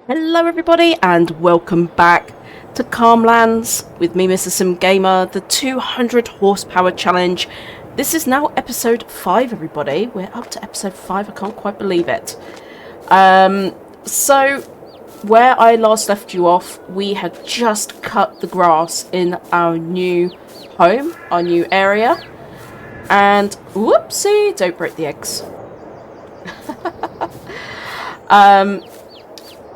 Hello everybody and welcome back to Calmlands with me, Mr. Sim Gamer, the 200 horsepower challenge. This is now episode 5, everybody. We're up to episode 5, I can't quite believe it. So where I last left you off, we had just cut the grass in our new home, our new area. And whoopsie, don't break the eggs.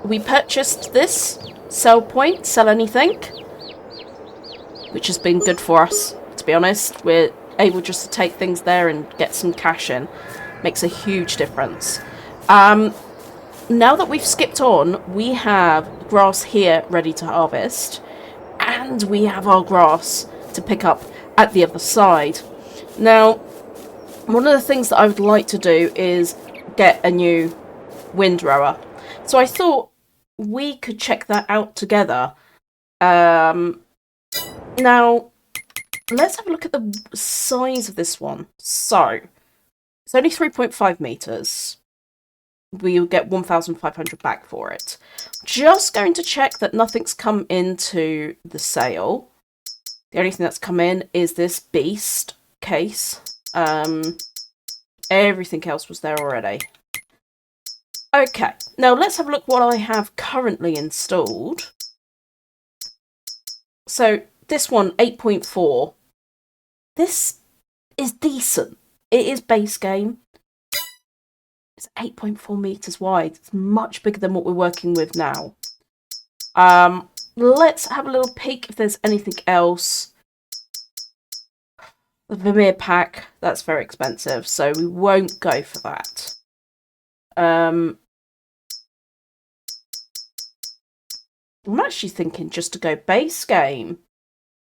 We purchased this, sell point, sell anything, which has been good for us, to be honest. We're able just to take things there and get some cash in. Makes a huge difference. Now that we've skipped on, we have grass here ready to harvest, and we have our grass to pick up at the other side. Now, one of the things that I would like to do is get a new windrower. So I thought we could check that out together. Now, let's have a look at the size of this one. So, it's only 3.5 meters. We'll get 1,500 back for it. Just going to check that nothing's come into the sale. The only thing that's come in is this beast case. Everything else was there already. Okay, now let's have a look what I have currently installed. So this one, 8.4. This is decent. It is base game. It's 8.4 meters wide. It's much bigger than what we're working with now. Let's have a little peek if there's anything else. The Vermeer pack, that's very expensive, so we won't go for that. I'm actually thinking just to go base game.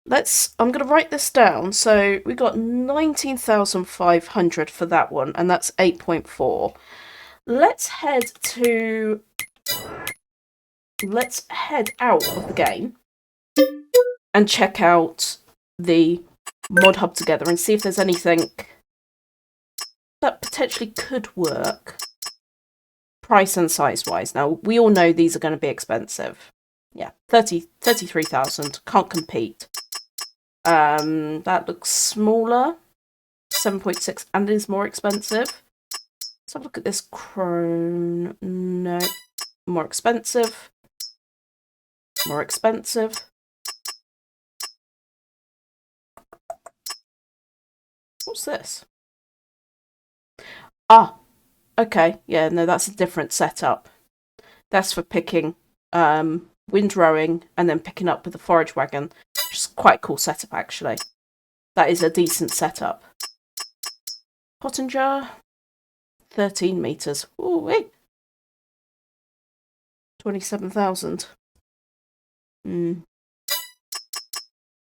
I'm going to write this down. So we got 19,500 for that one, and that's 8.4. Let's head out of the game and check out the mod hub together and see if there's anything that potentially could work price and size wise. Now, we all know these are going to be expensive. Yeah, 33,000. Can't compete. That looks smaller. 7.6 and is more expensive. Let's have a look at this crone. No. More expensive. More expensive. What's this? Ah, okay. Yeah, no, that's a different setup. That's for picking windrowing and then picking up with the forage wagon. Which is quite a cool setup, actually. That is a decent setup. Pottinger, 13 meters. Ooh, wait. 27,000.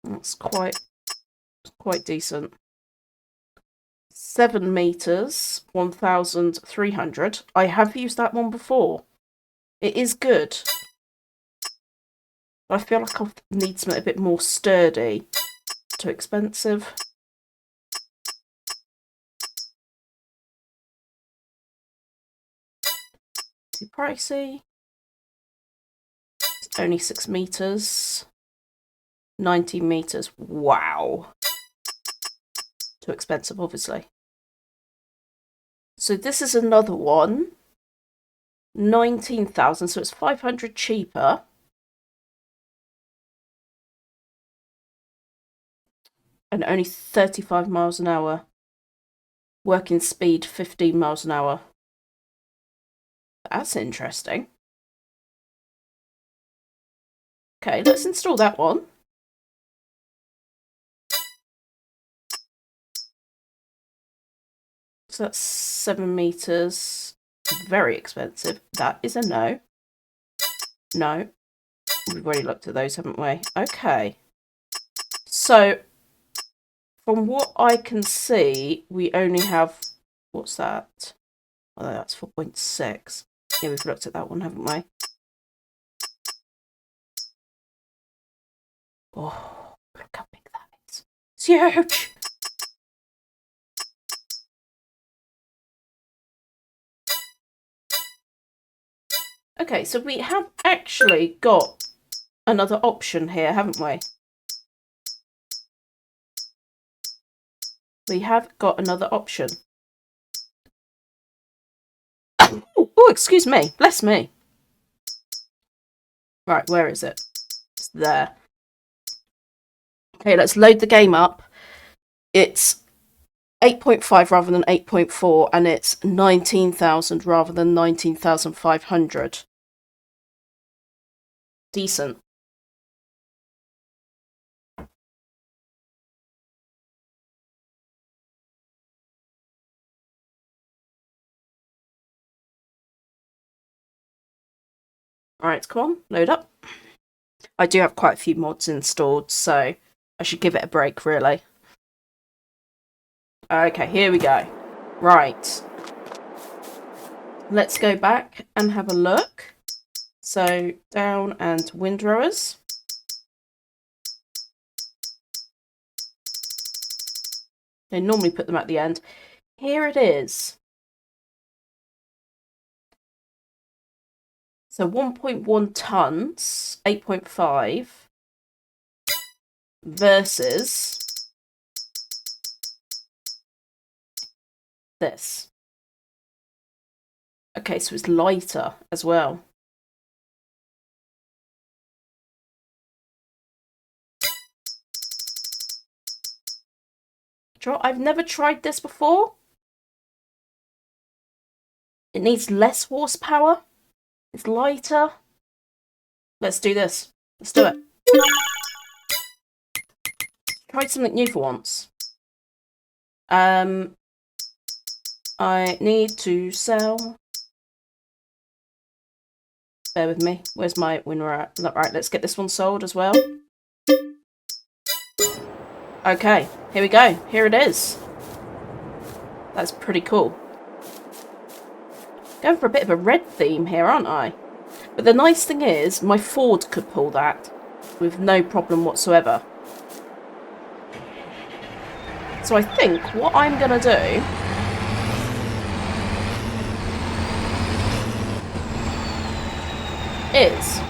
That's quite decent. 7 meters, 1,300. I have used that one before. It is good. I feel like I need something a bit more sturdy. Too expensive. Too pricey. It's only 6 meters. 90 meters. Wow. Too expensive, obviously. So this is another one. 19,000, so it's 500 cheaper. And only 35 miles an hour. Working speed 15 miles an hour. That's interesting. Okay, let's install that one. So that's 7 meters. Very expensive. That is a no. No. We've already looked at those, haven't we? Okay. So, from what I can see, we only have... What's that? Oh, that's 4.6. Yeah, we've looked at that one, haven't we? Oh, look how big that is. It's huge! Okay, so we have actually got another option here, haven't we? We have got another option. Oh, excuse me. Bless me. Right, where is it? It's there. Okay, let's load the game up. It's 8.5 rather than 8.4, and it's 19,000 rather than 19,500. Decent. Alright, come on, load up. I do have quite a few mods installed, so I should give it a break, really. Okay, here we go. Right. Let's go back and have a look. So, down and windrowers. They normally put them at the end. Here it is. So 1.1 tons, 8.5 versus this. Okay, so it's lighter as well. I've never tried this before. It needs less horsepower. It's lighter. Let's do this. Let's do it. Try something new for once. I need to sell. Bear with me. Where's my winner at? Right, let's get this one sold as well. Okay, here we go. Here it is. That's pretty cool. Going for a bit of a red theme here, aren't I? But the nice thing is, my Ford could pull that with no problem whatsoever. So I think what I'm going to do is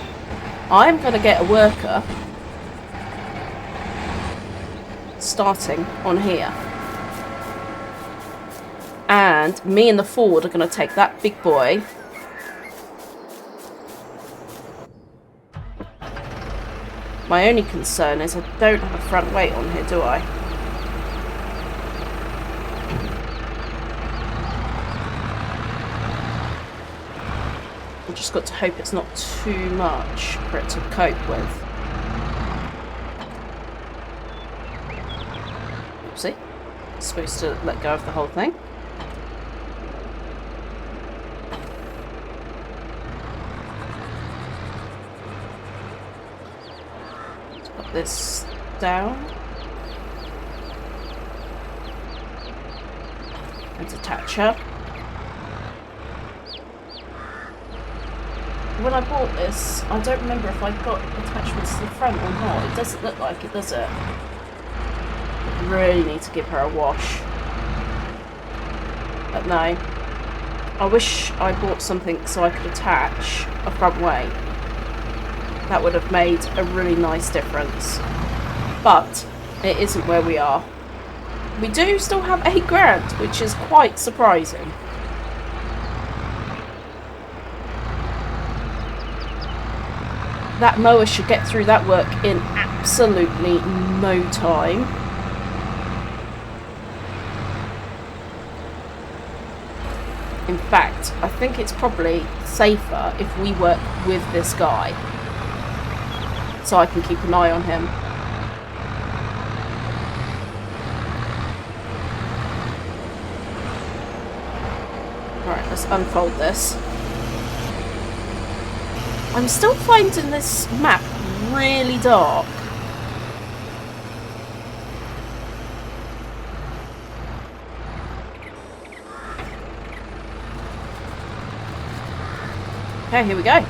I'm going to get a worker starting on here. And me and the Ford are going to take that big boy My only concern is I don't have a front weight on here, do I? I've just got to hope it's not too much for it to cope with. Oopsie. Supposed to let go of the whole thing. Let's put this down. And attach her. When I bought this, I don't remember if I got attachments to the front or not. It doesn't look like it, does it? I really need to give her a wash. But no. I wish I bought something so I could attach a front weight. That would have made a really nice difference. But it isn't where we are. We do still have £8,000, which is quite surprising. That mower should get through that work in absolutely no time. In fact, I think it's probably safer if we work with this guy, so I can keep an eye on him. Alright, let's unfold this. I'm still finding this map really dark. Okay, here we go.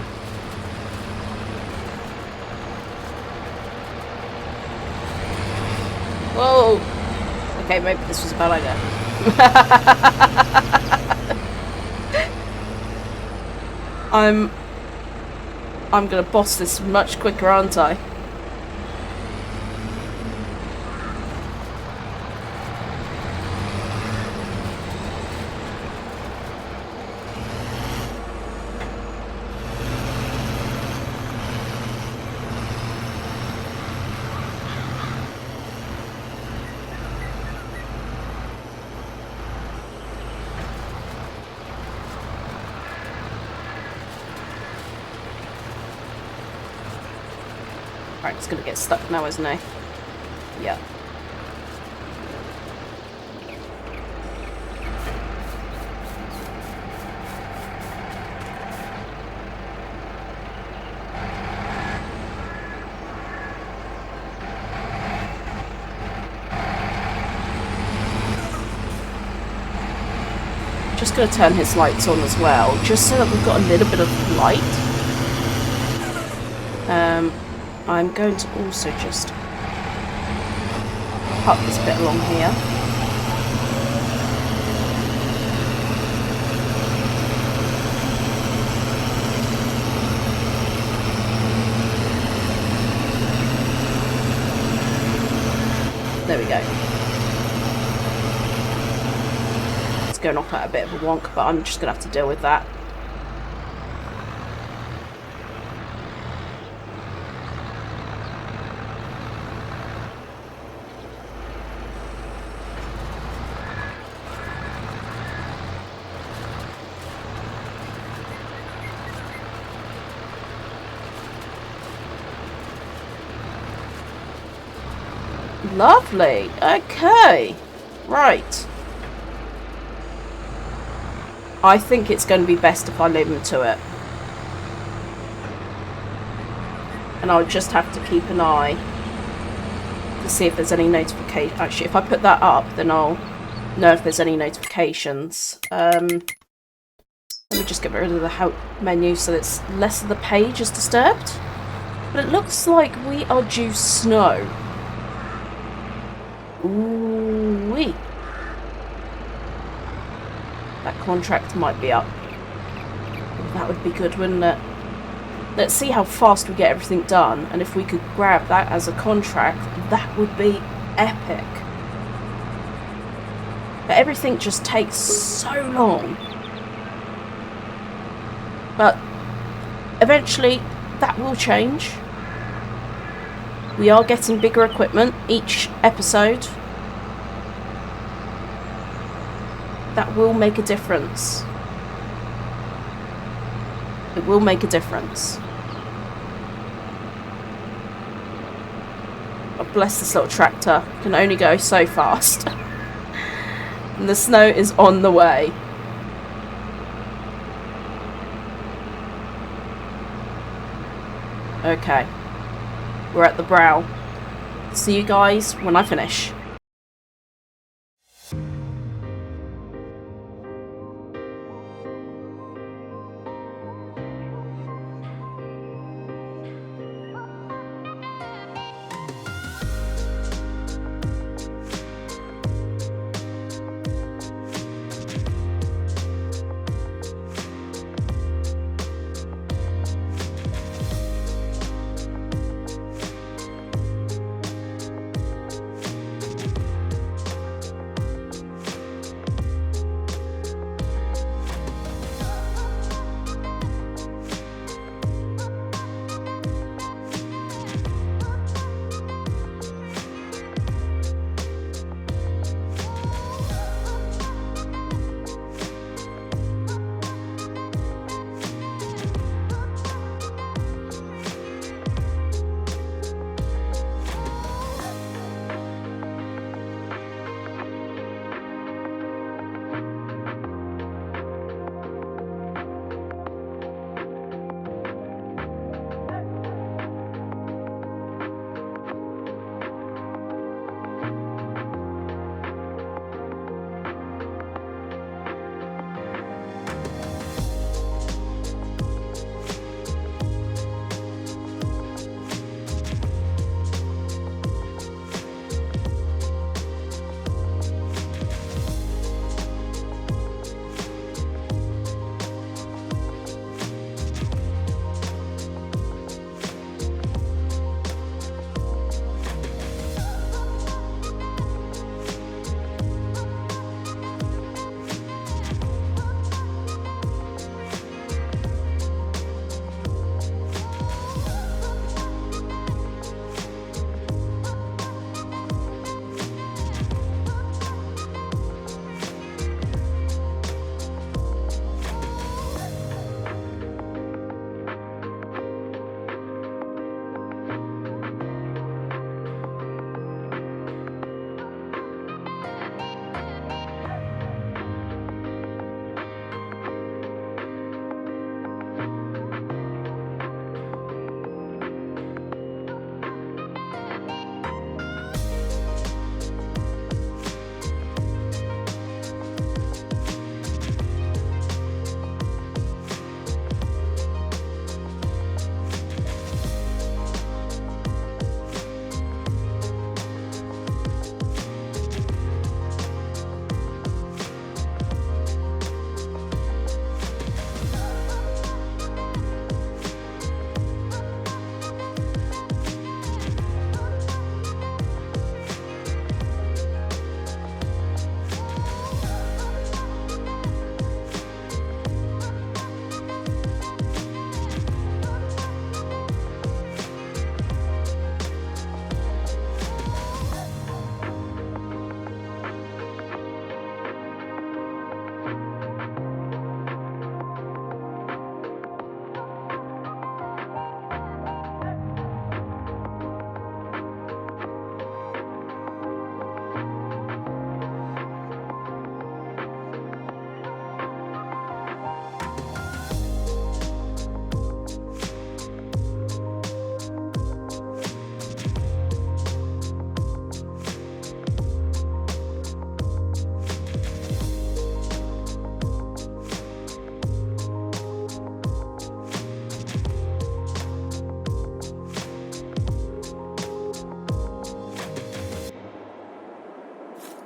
Whoa! Okay, maybe this was a bad idea. I'm going to boss this much quicker, aren't I? Right, it's going to get stuck now, isn't he? Yeah. Just going to turn his lights on as well, just so that we've got a little bit of light. I'm going to also just cut this bit along here. There we go. It's going off at a bit of a wonk, but I'm just going to have to deal with that. Lovely. Okay. Right. I think it's going to be best if I leave him to it. And I'll just have to keep an eye to see if there's any notification. Actually, if I put that up, then I'll know if there's any notifications. Let me just get rid of the help menu so that less of the page is disturbed. But it looks like we are due snow. Ooh-wee. That contract might be up. That would be good, wouldn't it? Let's see how fast we get everything done, and if we could grab that as a contract, that would be epic. But everything just takes so long. But eventually, that will change. We are getting bigger equipment each episode. That will make a difference. It will make a difference. Oh, bless this little tractor. It can only go so fast. And the snow is on the way. Okay. We're at the brow. See you guys when I finish.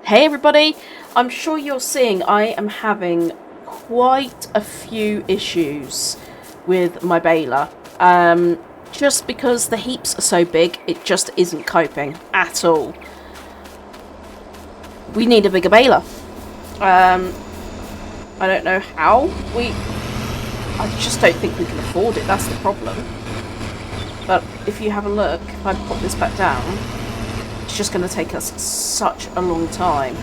Hey everybody, I'm sure you're seeing I am having quite a few issues with my baler. Just because the heaps are so big, it just isn't coping at all. We need a bigger baler. I don't know how. I just don't think we can afford it, that's the problem. But if you have a look, if I pop this back down, it's just going to take us such a long time.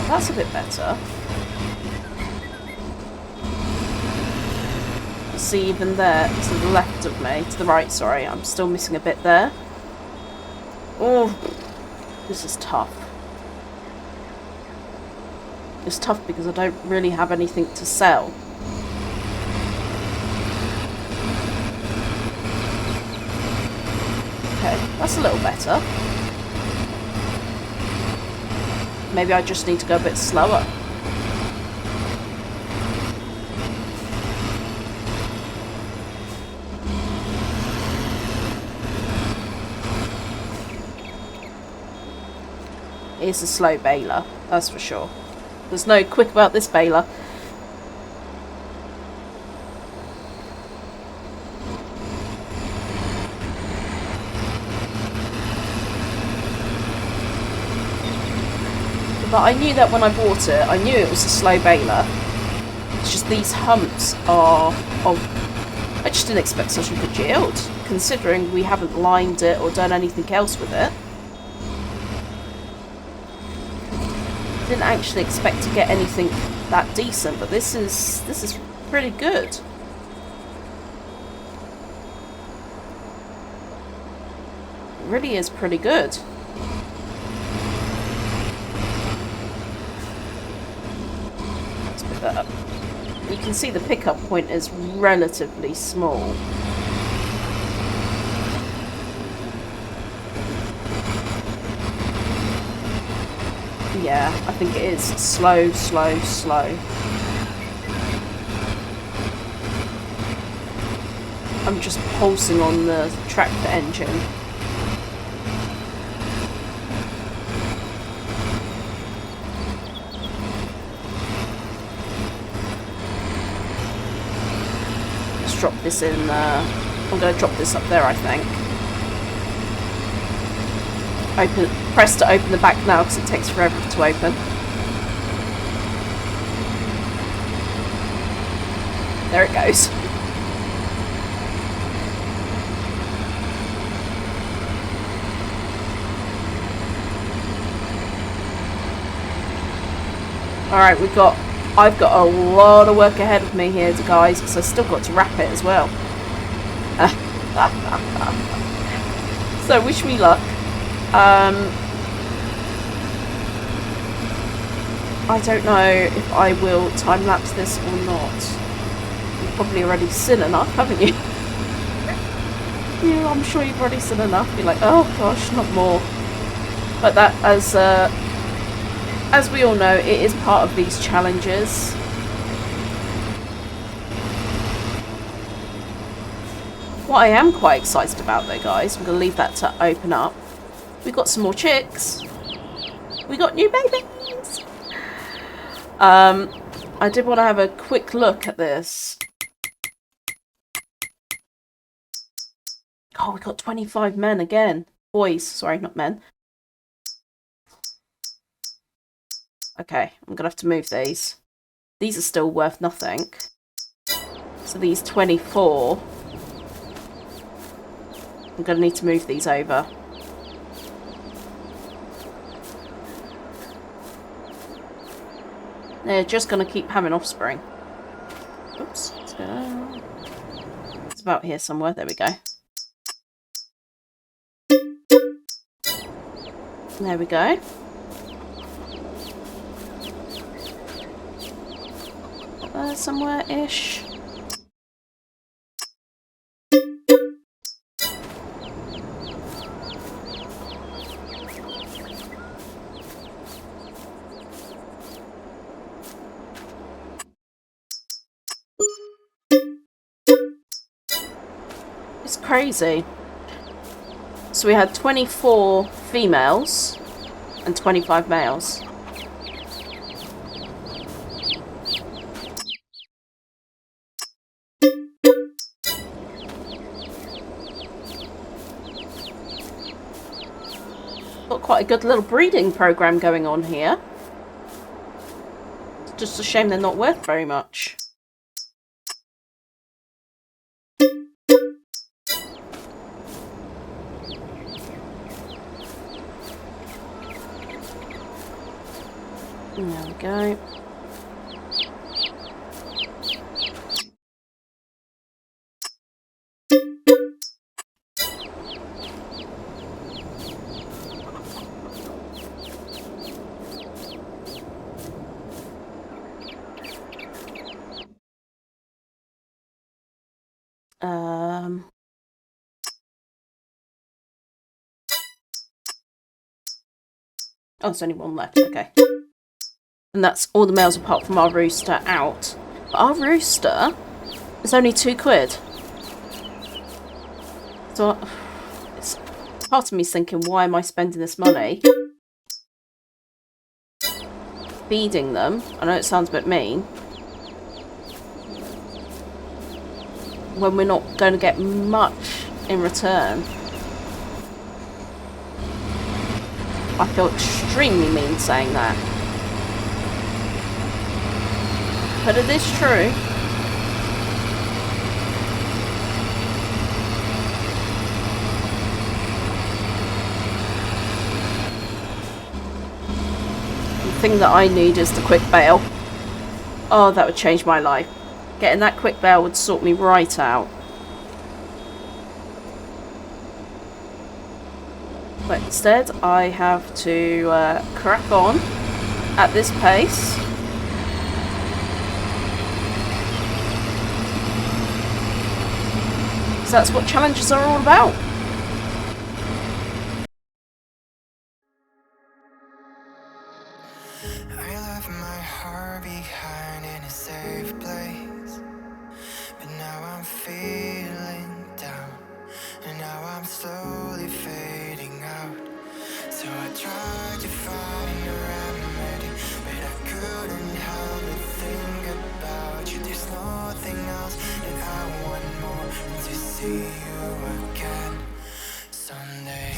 That's a bit better. See, even there, to the left of me, to the right, sorry, I'm still missing a bit there. Oh, this is tough. It's tough because I don't really have anything to sell. Okay, that's a little better. Maybe I just need to go a bit slower. It's a slow baler, that's for sure. There's no quick about this baler. But I knew that when I bought it, I knew it was a slow baler. It's just these humps are... I just didn't expect such a good yield, considering we haven't lined it or done anything else with it. Didn't actually expect to get anything that decent, but this is pretty good. It really is pretty good. Let's put that up. You can see the pickup point is relatively small. Yeah, I think it is slow, slow, slow. I'm just pulsing on the tractor engine. Let's drop this in, I'm going to drop this up there, I think. Press to open the back now because it takes forever to open. There it goes. Alright, I've got a lot of work ahead of me here, guys, because I've still got to wrap it as well. So wish me luck. I don't know if I will time-lapse this or not. You've probably already seen enough, haven't you? Yeah, I'm sure you've already seen enough. You're like, oh gosh, not more. But that, as we all know, it is part of these challenges. What I am quite excited about though, guys, I'm going to leave that to open up. We got some more chicks. We got new babies. I did want to have a quick look at this. Oh, we got 25 men again. Boys, sorry, not men. Okay, I'm gonna have to move these. These are still worth nothing. So these 24. I'm gonna need to move these over. They're just going to keep having offspring. Oops. It's about here somewhere. There we go. There we go. Somewhere-ish. It's crazy. So we had 24 females and 25 males. Got quite a good little breeding program going on here. It's just a shame they're not worth very much. There we go. Oh, there's only one left, okay. And that's all the males apart from our rooster out. But our rooster is only £2. So, part of me's thinking, why am I spending this money feeding them? I know it sounds a bit mean. When we're not going to get much in return. I feel extremely mean saying that. But it is true. The thing that I need is the quick bail. Oh, that would change my life. Getting that quick bail would sort me right out. But instead, I have to crack on at this pace. So that's what challenges are all about. I left my heart behind in a safe place, but now I'm feeling down, and now I'm slowly fading out. So I tried to find a remedy, but I couldn't help but think about you. There's nothing else that I want more than to see you again someday.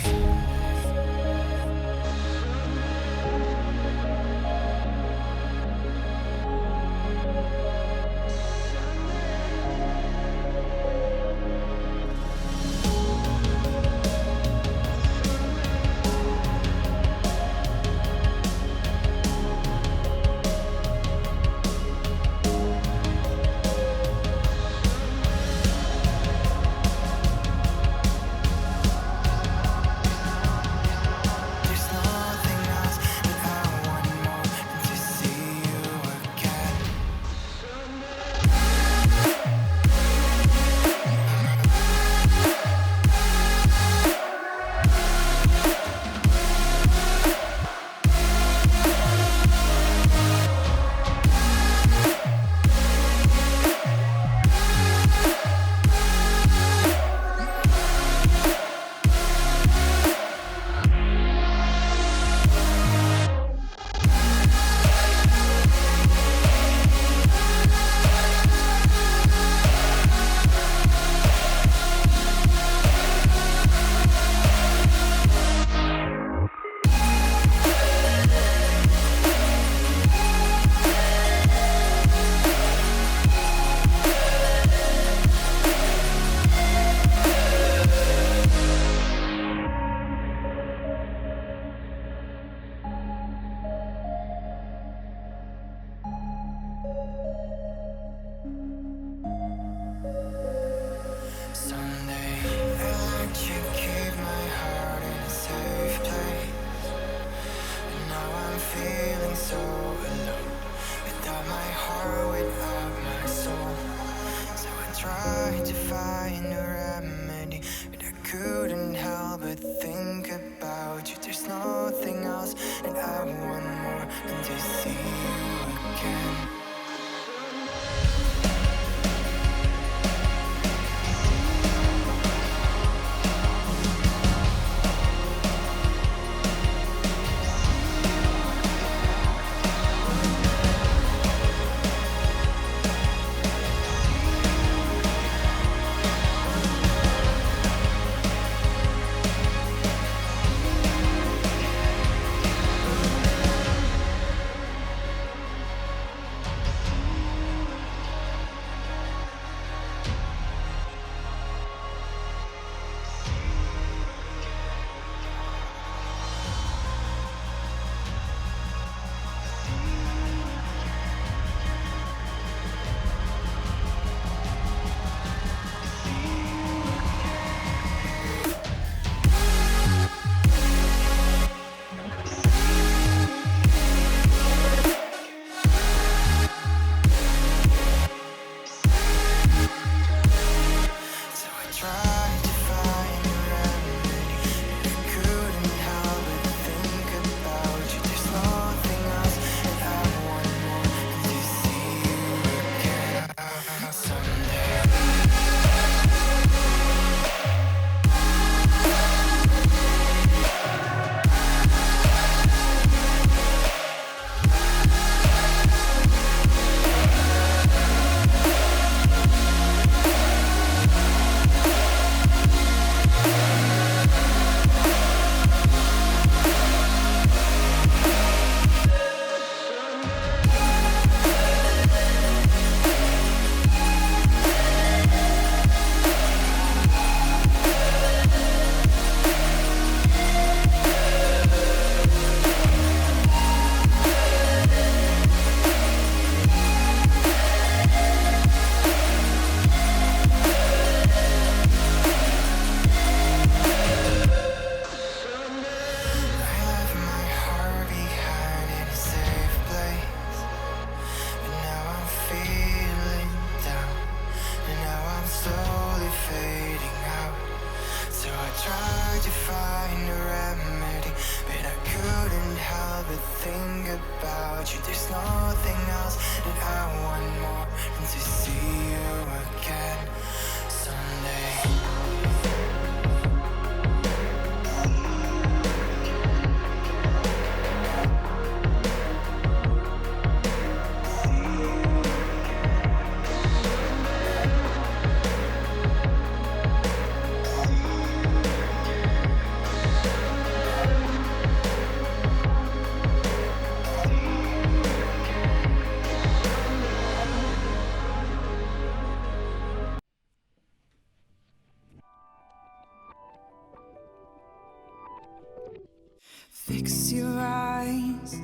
Fix your eyes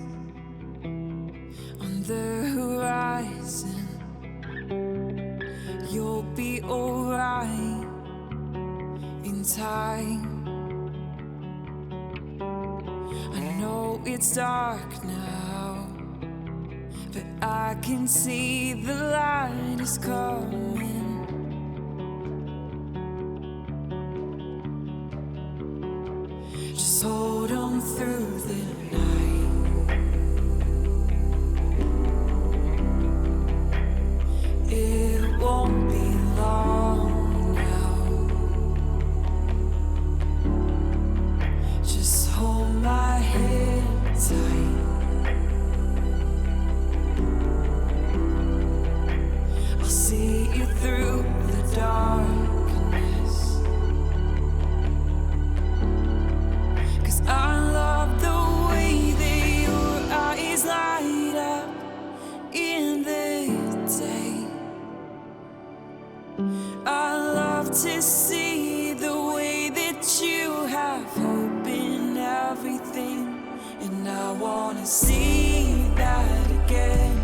on the horizon. You'll be alright in time. I know it's dark now, but I can see the light is coming. Just hold on through the night. It won't be long now. Just hold my hand tight. I'll see you through the darkness. 'Cause I love the way that your eyes light up in the day. I love to see the way that you have hope in everything. And I wanna see that again.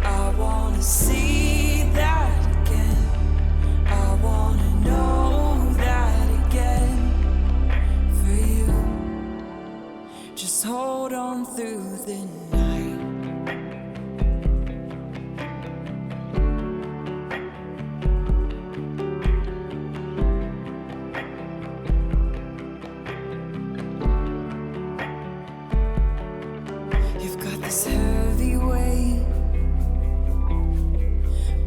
I wanna see that again. I wanna know that again for you. Just hold on through the night. You've got this heavy weight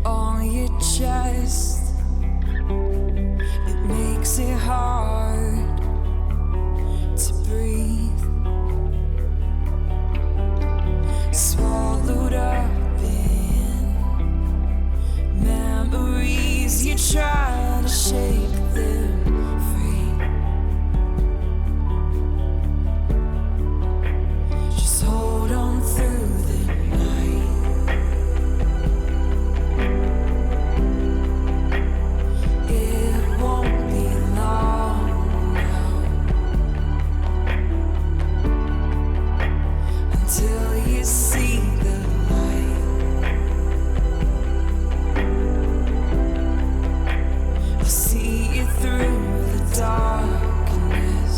on your chest. It makes it hard to breathe. Swallowed up in memories. You try to shake them free. Just hold on through the night. It won't be long now until you see the light. I'll see you through the darkness.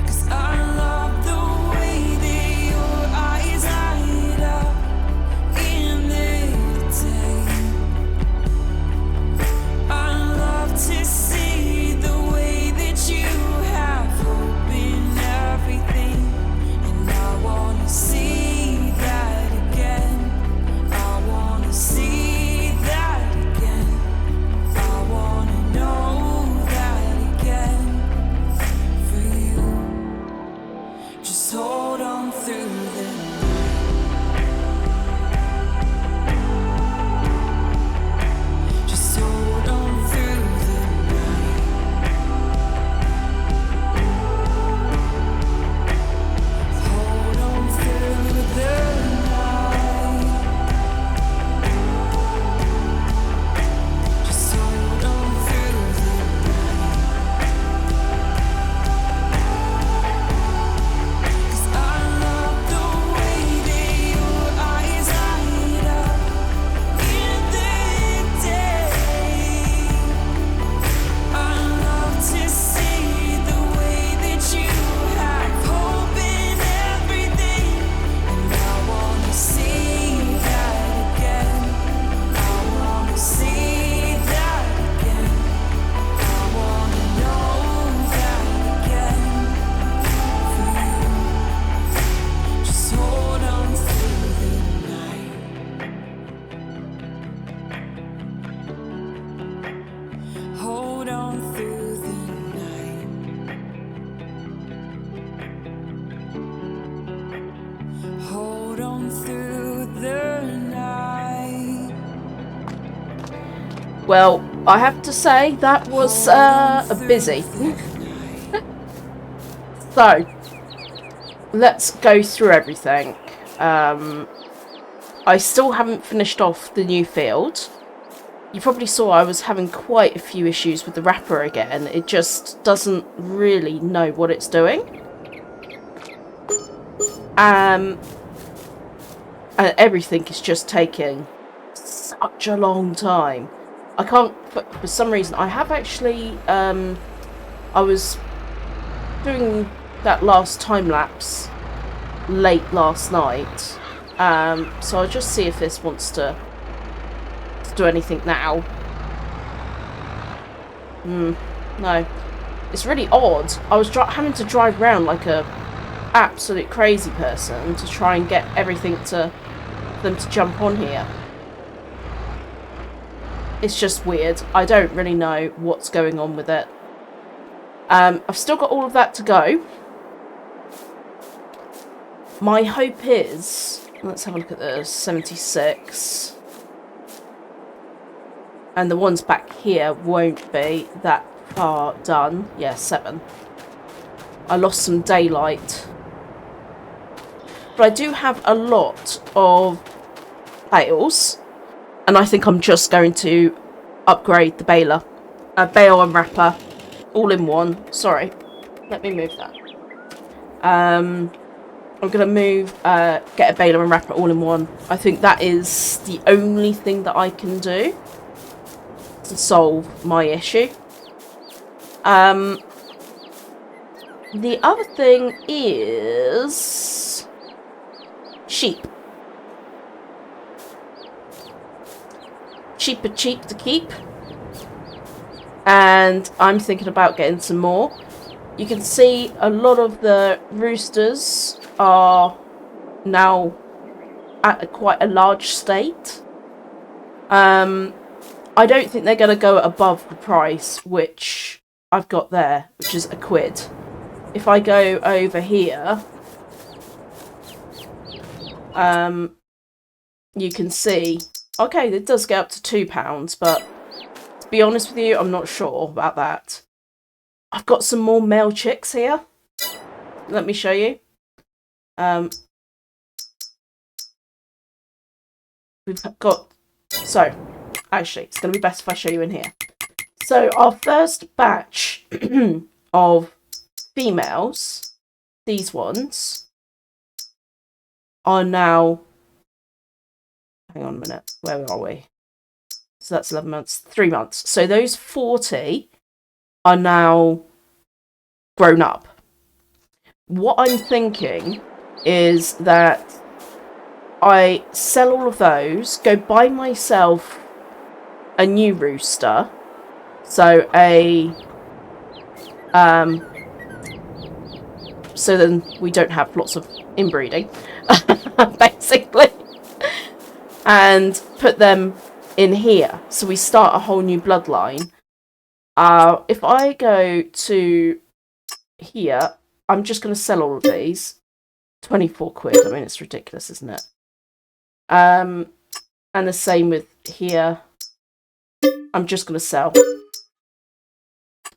'Cause I love the way that your eyes light up in the day. I love to see the way that you have hope in everything. And I wanna see that again. I wanna see that again. I wanna know that again for you. Just hold on through the night. Just hold on through the night. Hold on through the night. Just hold on through the night. 'Cause I love the way that your eyes light up in the day. I love to see the way that you have hope in everything. And I wanna see that again. I wanna see that again. I wanna know that again for you. Just hold on through the night. Hold on through the night. Hold on through the night. Well, I have to say that was a busy. So, let's go through everything. I still haven't finished off the new field. You probably saw I was having quite a few issues with the wrapper again. It just doesn't really know what it's doing. And everything is just taking such a long time. I can't, for some reason, I have actually, I was doing that last time lapse late last night. So I'll just see if this wants to do anything now. No. It's really odd. I was having to drive around like a absolute crazy person to try and get everything for them to jump on here. It's just weird. I don't really know what's going on with it. I've still got all of that to go. My hope is... Let's have a look at the 76. And the ones back here won't be that far done. Yeah, 7. I lost some daylight. But I do have a lot of bales. And I think I'm just going to upgrade the baler. Bale and wrapper. All in one. Sorry. Let me move that. I'm going to move, get a baler and wrapper all in one. I think that is the only thing that I can do to solve my issue. The other thing is sheep. Sheep are cheap to keep. And I'm thinking about getting some more. You can see a lot of the roosters are now at quite a large state. I don't think they're going to go above the price which I've got there, which is £1. If I go over here, you can see, okay, it does get up to £2, but to be honest with you, I'm not sure about that. I've got some more male chicks here. Let me show you. We've got, so actually it's going to be best if I show you in here. So our first batch of females, these ones, are now, hang on a minute, where are we? So that's 11 months, 3 months. So those 40 are now grown up. What I'm thinking is that I sell all of those, go buy myself a new rooster, so so then we don't have lots of inbreeding, basically, and put them in here, so we start a whole new bloodline. If I go to here, I'm just going to sell all of these. £24. I mean, it's ridiculous, isn't it? And the same with here. I'm just going to sell.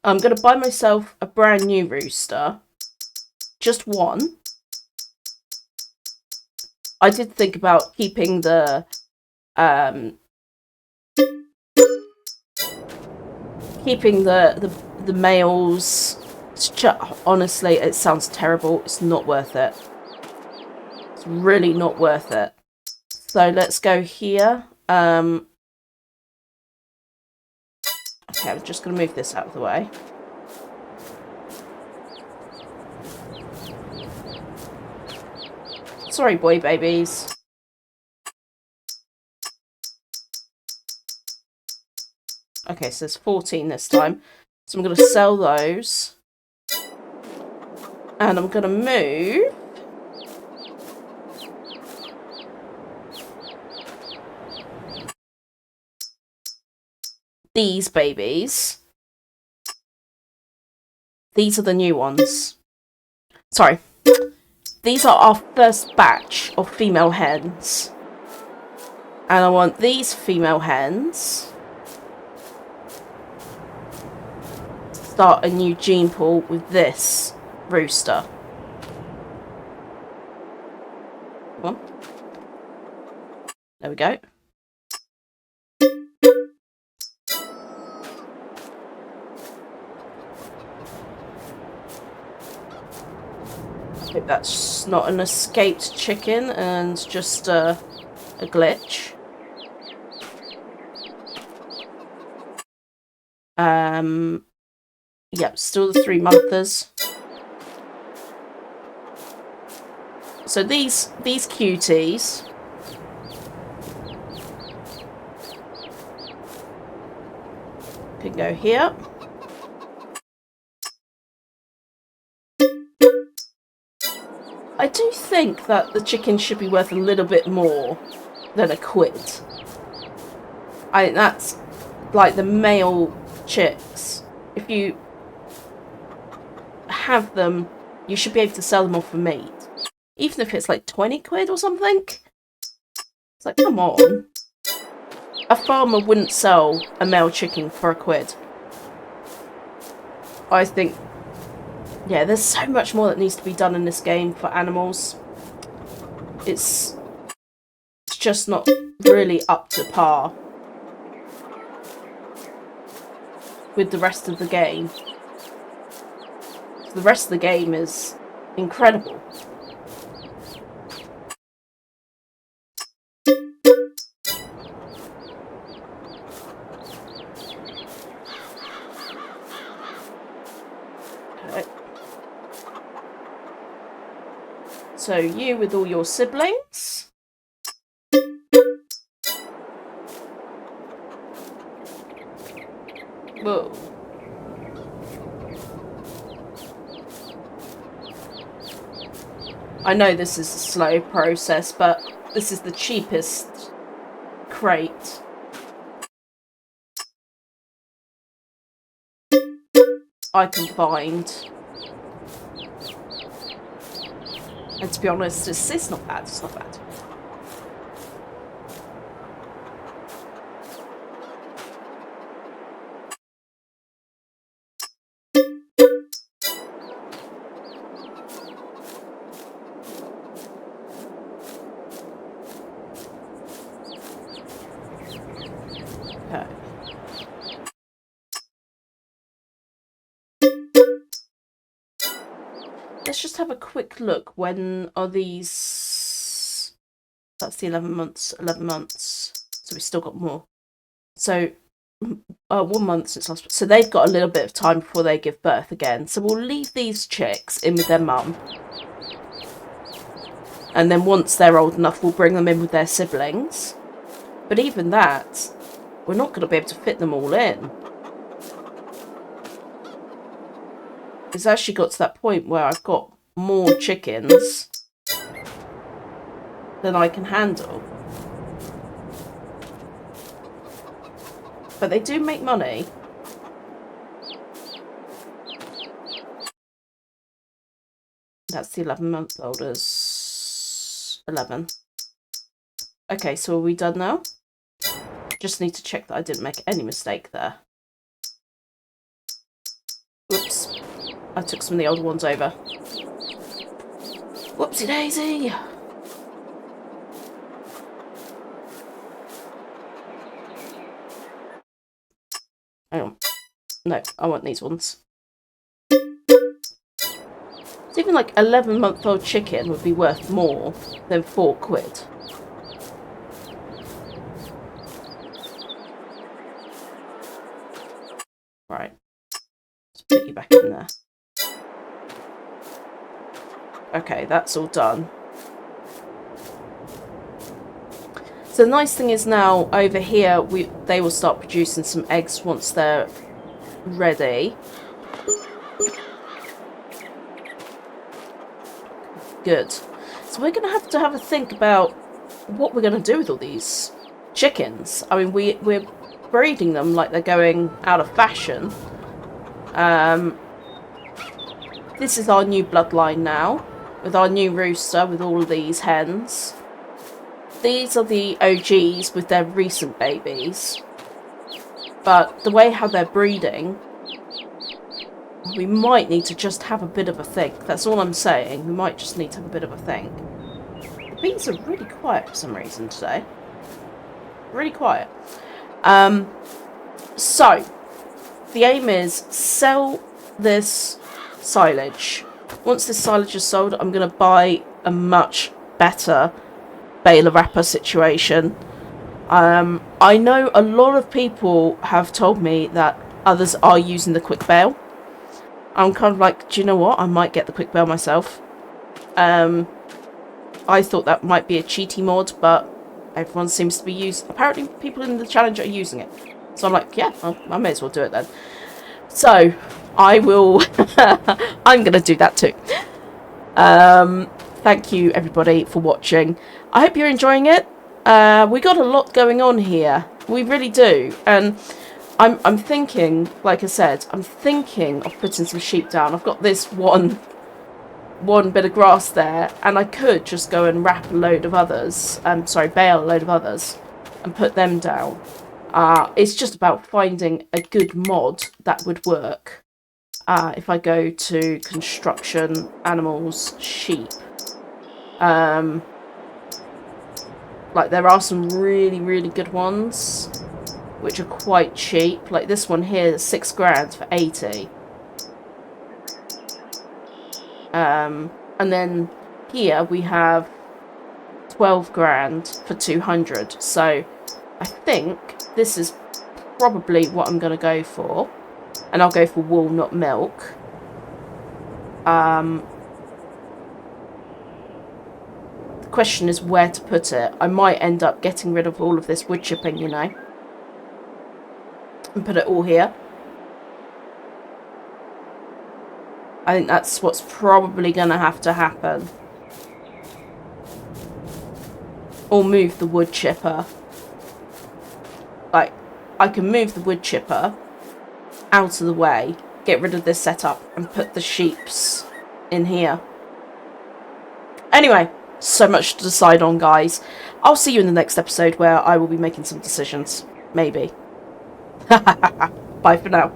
I'm going to buy myself a brand new rooster. Just one. I did think about keeping the males. Honestly, it sounds terrible. It's not worth it. It's really not worth it. So let's go here. Okay, I'm just going to move this out of the way. Sorry, boy babies. Okay, so there's 14 this time. So I'm going to sell those. And I'm going to move these babies. These are the new ones. Sorry. These are our first batch of female hens. And I want these female hens to start a new gene pool with this rooster. Come on. There we go. that's not an escaped chicken and just a glitch. Yep, still the 3-monthers. So these cuties can go here. I do think that the chicken should be worth a little bit more than a quid. I think that's like the male chicks. If you have them, you should be able to sell them off for meat. Even if it's like 20 quid or something. It's like, come on. A farmer wouldn't sell a male chicken for a quid. I think, yeah, there's so much more that needs to be done in this game for animals. It's just not really up to par with the rest of the game. The rest of the game is incredible. Okay. So you with all your siblings. Whoa. I know this is a slow process, but this is the cheapest crate. I can find. And to be honest, it's not bad, it's not bad. Okay. Let's just have a quick look. When are these? That's the 11 months. 11 months. So we've still got more. So 1 month since last. So they've got a little bit of time before they give birth again. So we'll leave these chicks in with their mum. And then once they're old enough, we'll bring them in with their siblings. But even that, we're not going to be able to fit them all in. It's actually got to that point where I've got more chickens than I can handle. But they do make money. That's the 11-month-olders. 11. Okay, so are we done now? Just need to check that I didn't make any mistake there. Whoops. I took some of the older ones over. Whoopsie daisy! Hang on. No, I want these ones. It's even like 11-month-old chicken would be worth more than 4 quid. Right. Let's put you back in there. Okay, that's all done. So the nice thing is now over here, they will start producing some eggs once they're ready. Good. So we're going to have a think about what we're going to do with all these chickens. I mean, we're breeding them like they're going out of fashion. This is our new bloodline now, with our new rooster, with all of these hens. These are the OGs with their recent babies. But the way how they're breeding, we might need to just have a bit of a think. That's all I'm saying. We might just need to have a bit of a think. The bees are really quiet for some reason today. Really quiet. So, the aim is sell this silage once this silage is sold, I'm going to buy a much better baler wrapper situation. I know a lot of people have told me that others are using the quick bale. I'm kind of like, do you know what? I might get the quick bale myself. I thought that might be a cheaty mod, but everyone seems to be using. Apparently, people in the challenge are using it. So I'm like, yeah, I may as well do it then. So I will. I'm going to do that too. Thank you everybody for watching. I hope you're enjoying it. We got a lot going on here. We really do, and I'm thinking, like I said, I'm thinking of putting some sheep down. I've got this one bit of grass there, and I could just go and wrap a load of others. Bale a load of others, and put them down. It's just about finding a good mod that would work. If I go to construction, animals, sheep. Like, there are some really, really good ones, which are quite cheap. Like this one here, £6 for 80. And then here we have £12 for 200. So I think this is probably what I'm going to go for. And I'll go for wool, not milk. The question is where to put it. I might end up getting rid of all of this wood chipping, you know. And put it all here. I think that's what's probably going to have to happen. Or move the wood chipper. Like, I can move the wood chipper out of the way, get rid of this setup, and put the sheeps in here. Anyway, so much to decide on, guys. I'll see you in the next episode where I will be making some decisions. Maybe. Bye for now.